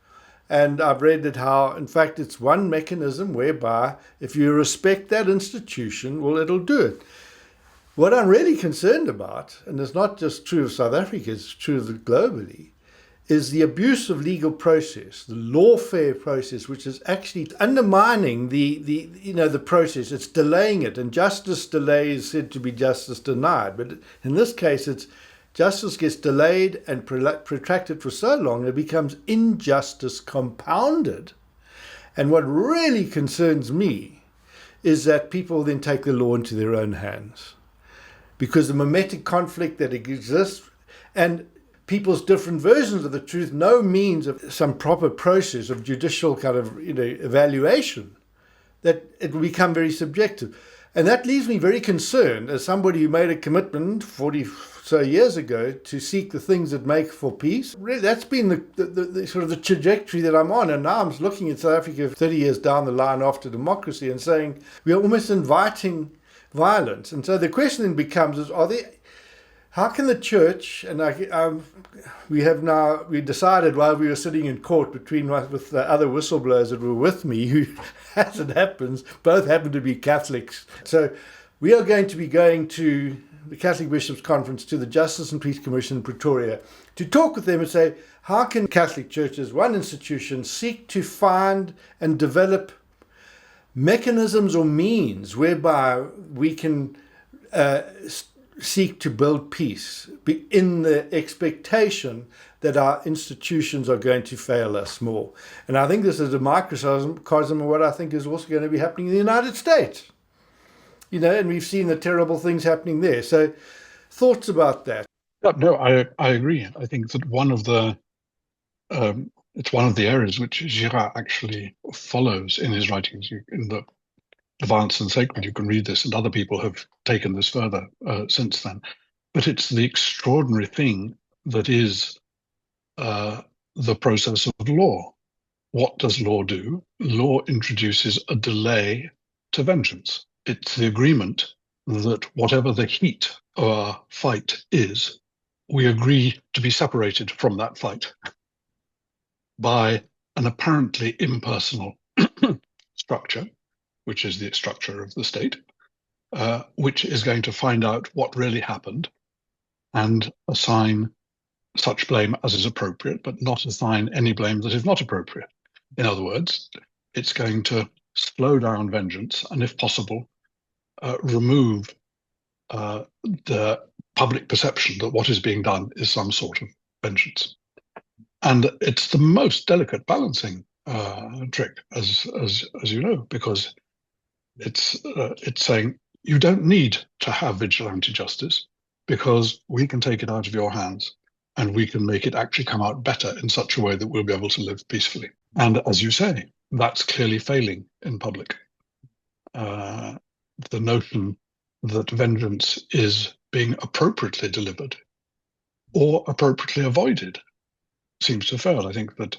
B: And I've read that how, in fact, it's one mechanism whereby if you respect that institution, well, it'll do it. What I'm really concerned about, and it's not just true of South Africa, it's true globally, is the abuse of legal process, the lawfare process, which is actually undermining the process. It's delaying it, and justice delay is said to be justice denied. But in this case, it's justice gets delayed and protracted for so long, it becomes injustice compounded. And what really concerns me is that people then take the law into their own hands, because the mimetic conflict that exists and people's different versions of the truth, no means of some proper process of judicial kind of evaluation, that it will become very subjective. And that leaves me very concerned as somebody who made a commitment 40 so years ago to seek the things that make for peace. Really, that's been the sort of the trajectory that I'm on. And now I'm looking at South Africa 30 years down the line after democracy and saying we are almost inviting violence. And so the question then becomes is, how can the church, and we decided while we were sitting in court with the other whistleblowers that were with me, who, as it happens, both happen to be Catholics. So we are going to be going to the Catholic Bishops' Conference, to the Justice and Peace Commission in Pretoria, to talk with them and say, how can Catholic churches, one institution, seek to find and develop mechanisms or means whereby we can seek to build peace in the expectation that our institutions are going to fail us more. And I think this is a microcosm of what I think is also going to be happening in the United States. And we've seen the terrible things happening there. So thoughts about that?
A: No, I agree. I think that it's one of the areas which Girard actually follows in his writings. In the Violence and Sacred, you can read this, and other people have taken this further since then. But it's the extraordinary thing that is the process of law. What does law do? Law introduces a delay to vengeance. It's the agreement that whatever the heat of our fight is, we agree to be separated from that fight by an apparently impersonal structure, which is the structure of the state, which is going to find out what really happened and assign such blame as is appropriate, but not assign any blame that is not appropriate. In other words, it's going to slow down vengeance and, if possible, remove the public perception that what is being done is some sort of vengeance. And it's the most delicate balancing trick, as you know, because it's saying you don't need to have vigilante justice because we can take it out of your hands and we can make it actually come out better in such a way that we'll be able to live peacefully. And as you say, that's clearly failing in public. The notion that vengeance is being appropriately delivered or appropriately avoided seems to fail. I think that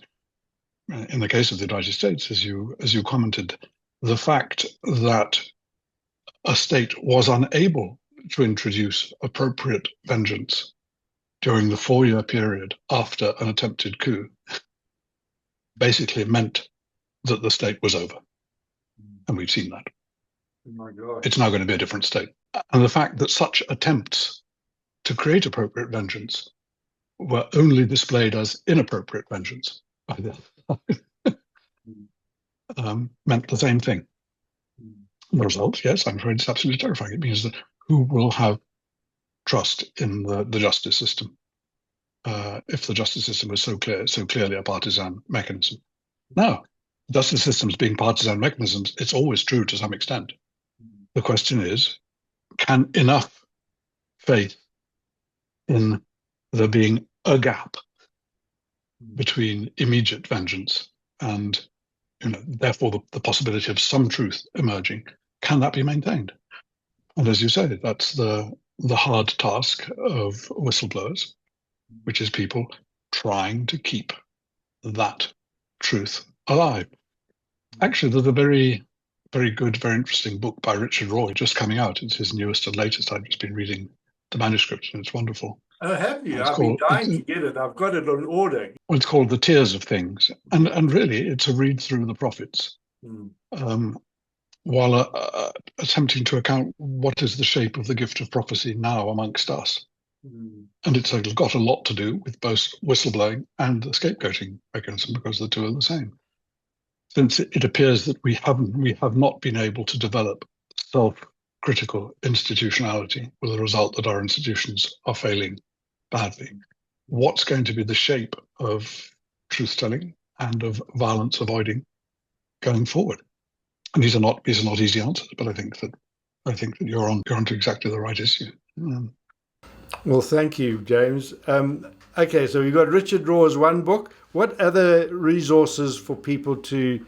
A: in the case of the United States, as you commented, the fact that a state was unable to introduce appropriate vengeance during the 4-year period after an attempted coup basically meant that the state was over. And we've seen that.
B: Oh my God.
A: It's now going to be a different state. And the fact that such attempts to create appropriate vengeance were only displayed as inappropriate vengeance by the meant the same thing. The result, yes, I'm afraid it's absolutely terrifying. It means that who will have trust in the justice system if the justice system is so clearly a partisan mechanism? Now, justice systems being partisan mechanisms, it's always true to some extent. The question is, can enough faith in there being a gap between immediate vengeance and, therefore the possibility of some truth emerging, can that be maintained? And as you say, that's the hard task of whistleblowers, which is people trying to keep that truth alive. Actually, there's a very, very good, very interesting book by Richard Roy just coming out. It's his newest and latest. I've just been reading the manuscript, and it's wonderful.
B: Oh, have you? I've been dying to get it. I've got it on order.
A: Well, it's called The Tears of Things. And really, it's a read through the prophets. While attempting to account what is the shape of the gift of prophecy now amongst us. And it's got a lot to do with both whistleblowing and the scapegoating mechanism, because the two are the same. Since it appears that we have not been able to develop self-critical institutionality, with the result that our institutions are failing badly. What's going to be the shape of truth-telling and of violence avoiding going forward? And these are not easy answers, but I think that you're onto exactly the right issue.
B: Well, thank you, James. Okay, so we've got Richard Raw's one book. What other resources for people to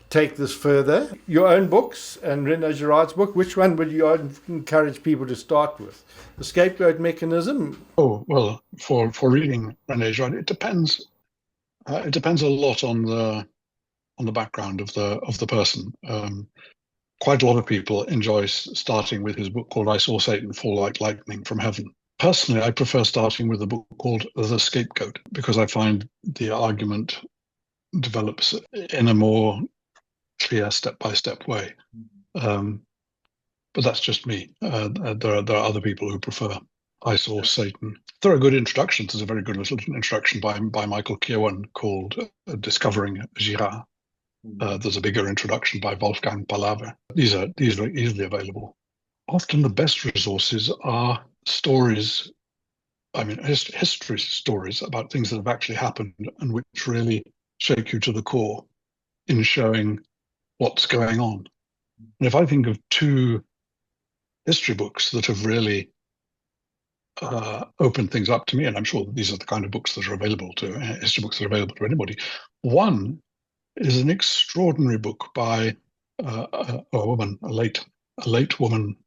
B: take this further? Your own books and Rene Girard's book. Which one would you encourage people to start with? The scapegoat mechanism?
A: Oh, well, for reading Rene Girard, it depends. It depends a lot on the background of the person. Quite a lot of people enjoy starting with his book called "I Saw Satan Fall Like Lightning from Heaven." Personally, I prefer starting with a book called "The Scapegoat" because I find the argument develops in a more clear step-by-step way. But that's just me. There are other people who prefer "I Saw Satan." There are good introductions. There's a very good little introduction by Michael Kirwan called "Discovering Girard." There's a bigger introduction by Wolfgang Pallaver. These are easily available. Often the best resources are stories, history stories about things that have actually happened and which really shake you to the core in showing what's going on. And if I think of two history books that have really opened things up to me, and I'm sure that these are the kind of books that are available to history books that are available to anybody. One is an extraordinary book by a late woman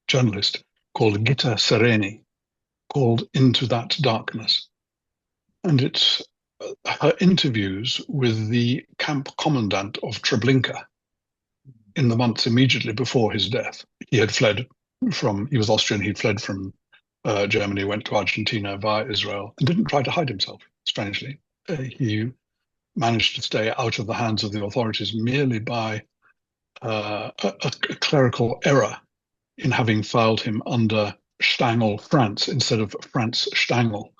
A: journalist called Gitta Sereni, called "Into That Darkness." And it's her interviews with the camp commandant of Treblinka in the months immediately before his death. He was Austrian, he'd fled from Germany, went to Argentina via Israel, and didn't try to hide himself, strangely. He managed to stay out of the hands of the authorities merely by a clerical error in having filed him under Stangl France instead of Franz Stangl.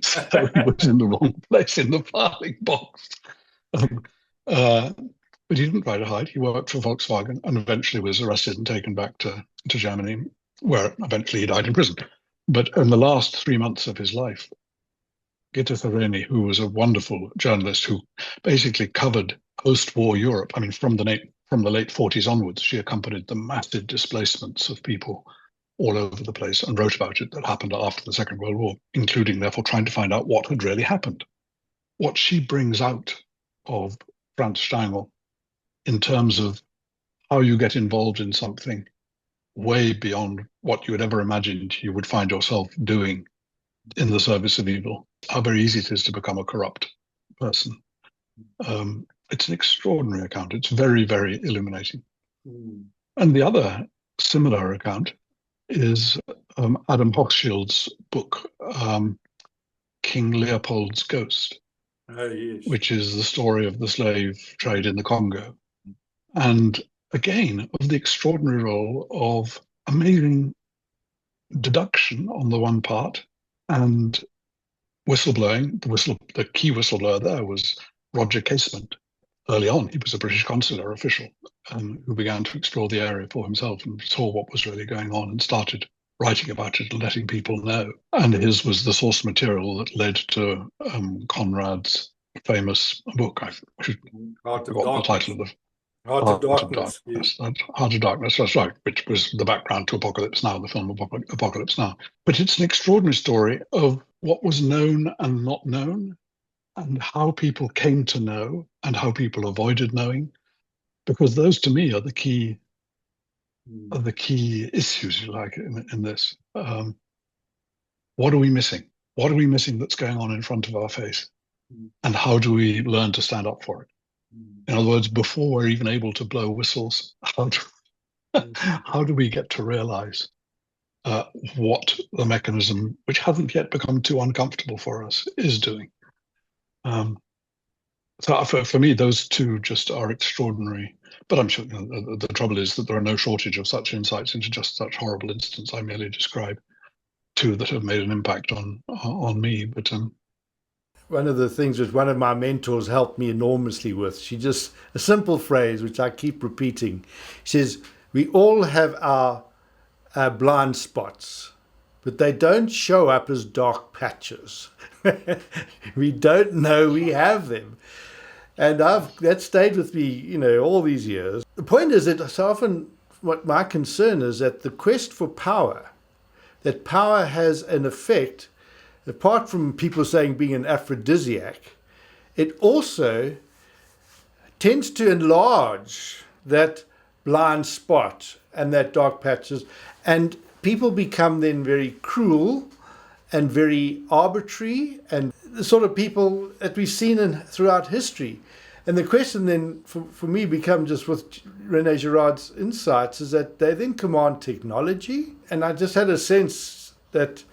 A: So he was in the wrong place in the filing box. But he didn't try to hide. He worked for Volkswagen and eventually was arrested and taken back to Germany, where eventually he died in prison. But in the last 3 months of his life, Gitta Sereni, who was a wonderful journalist who basically covered post-war Europe, from the late 40s onwards, she accompanied the massive displacements of people all over the place and wrote about it that happened after the Second World War, including therefore trying to find out what had really happened. What she brings out of Franz Stangl in terms of how you get involved in something way beyond what you had ever imagined you would find yourself doing in the service of evil, how very easy it is to become a corrupt person. It's an extraordinary account. It's very, very illuminating. And the other similar account is Adam Hochschild's book, King Leopold's Ghost, which is the story of the slave trade in the Congo. And again, of the extraordinary role of amazing deduction on the one part and whistleblowing. The key whistleblower there was Roger Casement. Early on, he was a British consular official who began to explore the area for himself and saw what was really going on and started writing about it and letting people know. And his was the source material that led to Conrad's famous book. I forgot the title of the
B: Heart of Darkness.
A: Yes. Heart of Darkness, that's right, which was the background to Apocalypse Now, the film Apocalypse Now. But it's an extraordinary story of what was known and not known, and how people came to know and how people avoided knowing, because those to me are the key issues, you like, in this. What are we missing? What are we missing that's going on in front of our face? And how do we learn to stand up for it? In other words, before we're even able to blow whistles, how do we get to realize what the mechanism, which hasn't yet become too uncomfortable for us, is doing? So for me, those two just are extraordinary. But I'm sure the trouble is that there are no shortage of such insights into just such horrible incidents. I merely describe two that have made an impact on me. But
B: one of the things which one of my mentors helped me enormously with, a simple phrase which I keep repeating. She says, we all have our blind spots. but they don't show up as dark patches. We don't know we have them. And that stayed with me, all these years. The point is that so often what my concern is that the quest for power, that power has an effect, apart from people saying being an aphrodisiac, it also tends to enlarge that blind spot and that dark patches, and people become then very cruel and very arbitrary, and the sort of people that we've seen throughout history. And the question then for me becomes, just with Rene Girard's insights, is that they then command technology. And I just had a sense that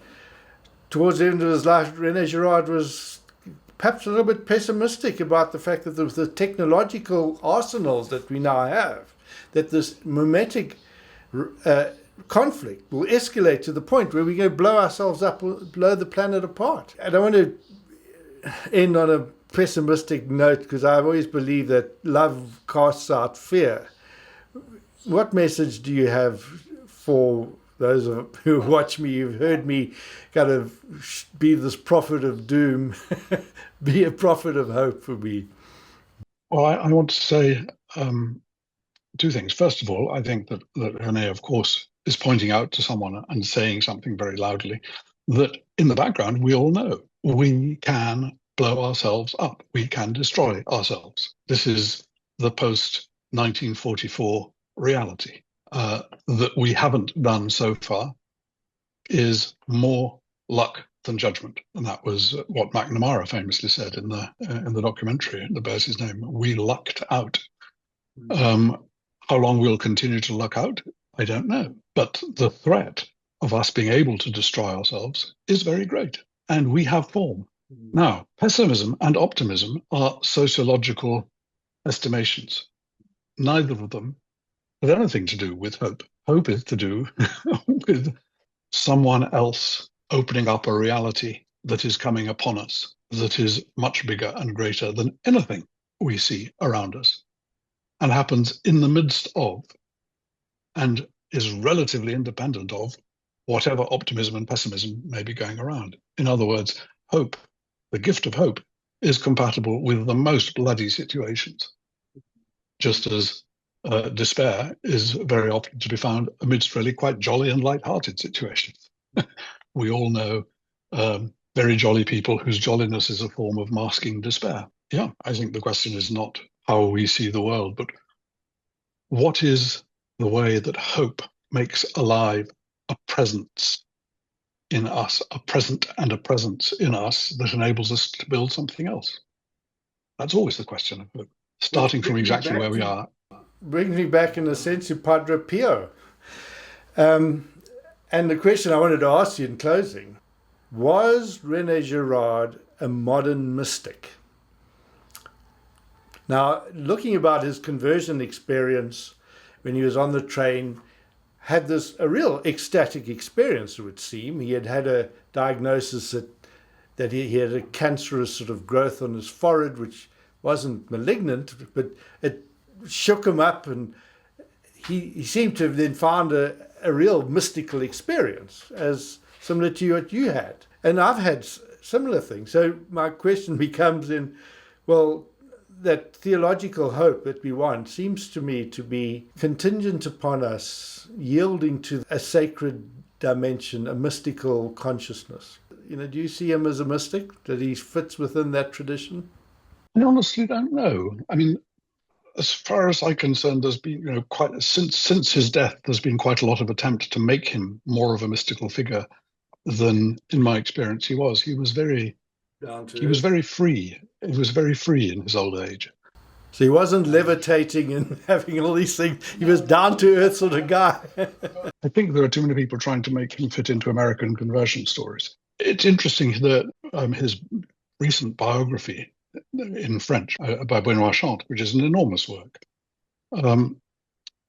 B: towards the end of his life, Rene Girard was perhaps a little bit pessimistic about the fact that the technological arsenals that we now have, that this mimetic conflict will escalate to the point where we're going to blow ourselves up, blow the planet apart. I don't want to end on a pessimistic note, because I've always believed that love casts out fear. What message do you have for those who watch me? You've heard me kind of be this prophet of doom, be a prophet of hope for me.
A: Well, I want to say two things. First of all, I think that Rene, of course, is pointing out to someone and saying something very loudly that in the background we all know we can blow ourselves up. We can destroy ourselves. This is the post-1944 reality. That we haven't done so far is more luck than judgment. And that was what McNamara famously said in the documentary that bears his name. We lucked out. How long we'll continue to luck out, I don't know. But the threat of us being able to destroy ourselves is very great. And we have form. Now, pessimism and optimism are sociological estimations. Neither of them have anything to do with hope. Hope is to do with someone else opening up a reality that is coming upon us, that is much bigger and greater than anything we see around us, and happens in the midst of, and is relatively independent of, whatever optimism and pessimism may be going around. In other words, hope, the gift of hope, is compatible with the most bloody situations, just as despair is very often to be found amidst really quite jolly and light-hearted situations. We all know very jolly people whose jolliness is a form of masking despair. Yeah, I think the question is not how we see the world, but what is the way that hope makes alive a presence in us, a present and a presence in us that enables us to build something else? That's always the question of hope, starting from exactly where we are.
B: Brings me back, in a sense, to Padre Pio. And the question I wanted to ask you in closing, was Rene Girard a modern mystic? Now, looking about his conversion experience when he was on the train, had a real ecstatic experience, it would seem. He had had a diagnosis that he had a cancerous sort of growth on his forehead, which wasn't malignant, but it shook him up, and he seemed to have then found a real mystical experience, as similar to what you had. And I've had similar things. So my question becomes then, well, that theological hope that we want seems to me to be contingent upon us yielding to a sacred dimension, a mystical consciousness. Do you see him as a mystic, that he fits within that tradition?
A: I honestly don't know. I mean, as far as I'm concerned, there's been, quite since his death, there's been quite a lot of attempt to make him more of a mystical figure than, in my experience, he was. He was very free. He was very free in his old age.
B: So he wasn't levitating and having all these things. He was down to earth sort of guy.
A: I think there are too many people trying to make him fit into American conversion stories. It's interesting that his recent biography in French by Benoît Chante, which is an enormous work,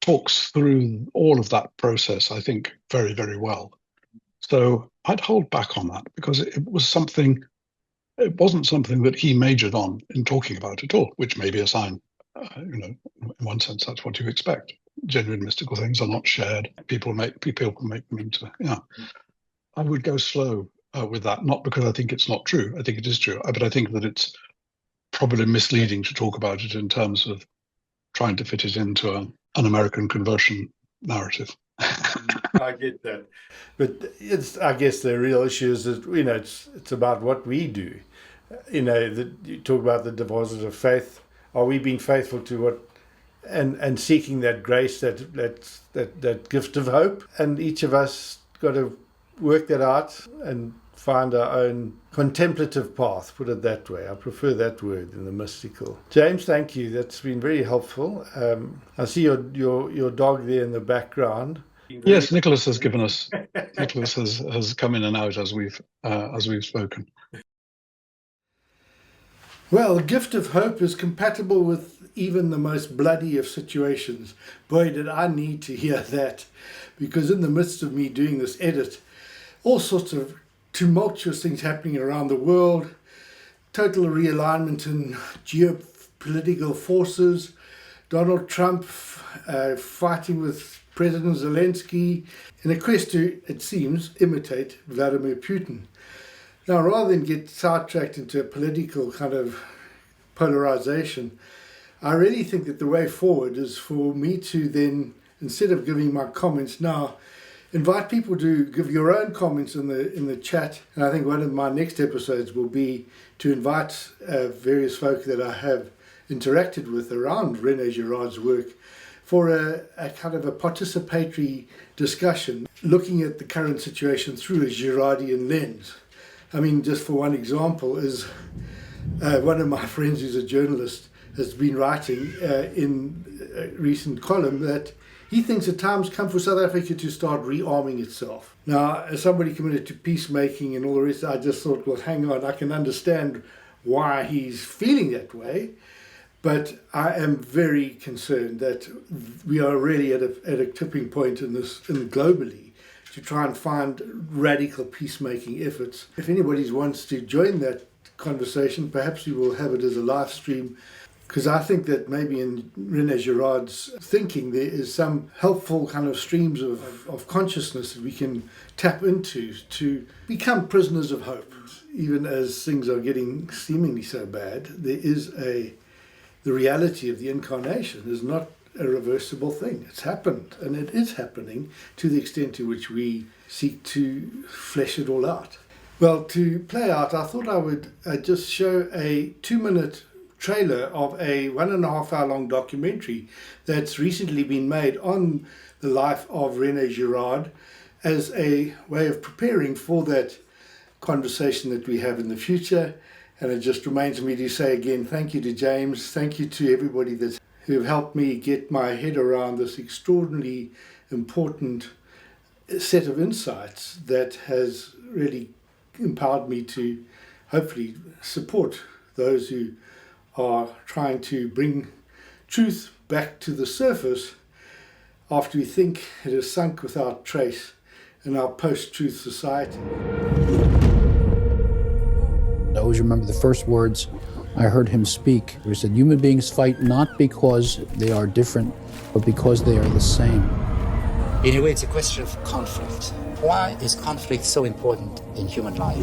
A: talks through all of that process, I think, very, very well. So I'd hold back on that, because it wasn't something that he majored on in talking about at all, which may be a sign, in one sense, that's what you expect. Genuine mystical things are not shared. People make them into, yeah. I would go slow with that, not because I think it's not true. I think it is true, but I think that it's probably misleading to talk about it in terms of trying to fit it into an American conversion narrative.
B: I get that, but I guess the real issue is that it's about what we do. You talk about the deposit of faith. Are we being faithful to what, and seeking that grace, that gift of hope? And each of us got to work that out and find our own contemplative path, put it that way. I prefer that word than the mystical. James, thank you. That's been very helpful. I see your dog there in the background.
A: Yes, Nicholas has given us. Nicholas has come in and out as we've spoken.
B: Well, the gift of hope is compatible with even the most bloody of situations. Boy, did I need to hear that, because in the midst of me doing this edit, all sorts of tumultuous things happening around the world, total realignment in geopolitical forces, Donald Trump fighting with President Zelensky in a quest to, it seems, imitate Vladimir Putin. Now, rather than get sidetracked into a political kind of polarization, I really think that the way forward is for me to then, instead of giving my comments now, invite people to give your own comments in the chat. And I think one of my next episodes will be to invite various folk that I have interacted with around Rene Girard's work for a kind of a participatory discussion, looking at the current situation through a Girardian lens. I mean, just for one example, is one of my friends who's a journalist has been writing in a recent column that he thinks the time's come for South Africa to start rearming itself. Now, as somebody committed to peacemaking and all the rest, I just thought, well, hang on, I can understand why he's feeling that way. But I am very concerned that we are really at a tipping point globally to try and find radical peacemaking efforts. If anybody wants to join that conversation, perhaps we will have it as a live stream, because I think that maybe in Rene Girard's thinking there is some helpful kind of streams of consciousness that we can tap into to become prisoners of hope. Even as things are getting seemingly so bad, there is the reality of the incarnation is not a reversible thing. It's happened, and it is happening to the extent to which we seek to flesh it all out. Well, to play out, I thought I would just show a 2-minute trailer of a 1.5 hour long documentary that's recently been made on the life of Rene Girard as a way of preparing for that conversation that we have in the future. And it just reminds me to say again, thank you to James, thank you to everybody who have helped me get my head around this extraordinarily important set of insights that has really empowered me to hopefully support those who are trying to bring truth back to the surface after we think it has sunk without trace in our post-truth society.
C: I always remember the first words I heard him speak. He said, human beings fight not because they are different, but because they are the same.
D: In a way, it's a question of conflict. Why is conflict so important in human life?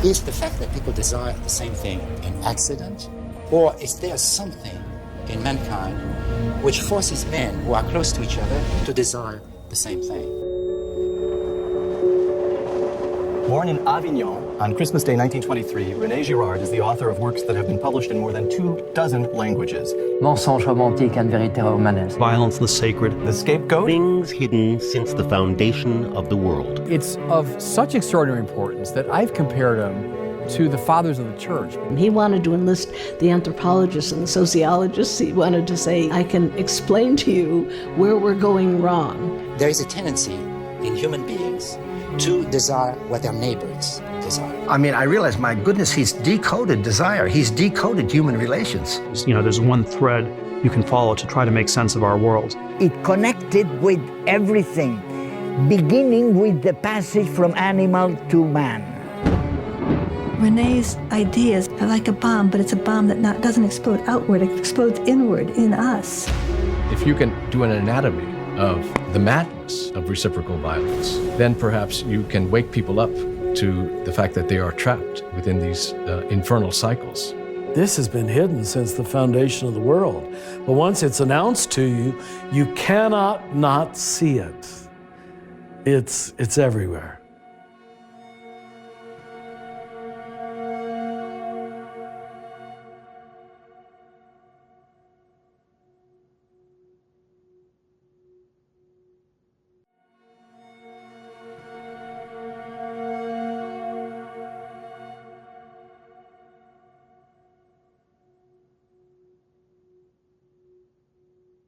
D: Is the fact that people desire the same thing an accident? Or is there something in mankind which forces men who are close to each other to desire the same thing?
E: Born in Avignon on Christmas Day 1923, Rene Girard is the author of works that have been published in more than 24 languages.
F: Mensonge romantique and vérité romanesque.
G: Violence, the sacred.
E: The Scapegoat.
H: Things hidden since the foundation of the world.
F: It's of such extraordinary importance that I've compared him to the fathers of the church.
I: He wanted to enlist the anthropologists and the sociologists. He wanted to say, I can explain to you where we're going wrong.
D: There is a tendency in human beings to desire what their neighbors desire.
J: I mean, I realize, my goodness, he's decoded desire. He's decoded human relations.
G: There's one thread you can follow to try to make sense of our world.
K: It connected with everything, beginning with the passage from animal to man.
L: Rene's ideas are like a bomb, but it's a bomb that doesn't explode outward, it explodes inward in us.
M: If you can do an anatomy of the madness of reciprocal violence, then perhaps you can wake people up to the fact that they are trapped within these infernal cycles.
N: This has been hidden since the foundation of the world. But once it's announced to you, you cannot not see it. It's everywhere.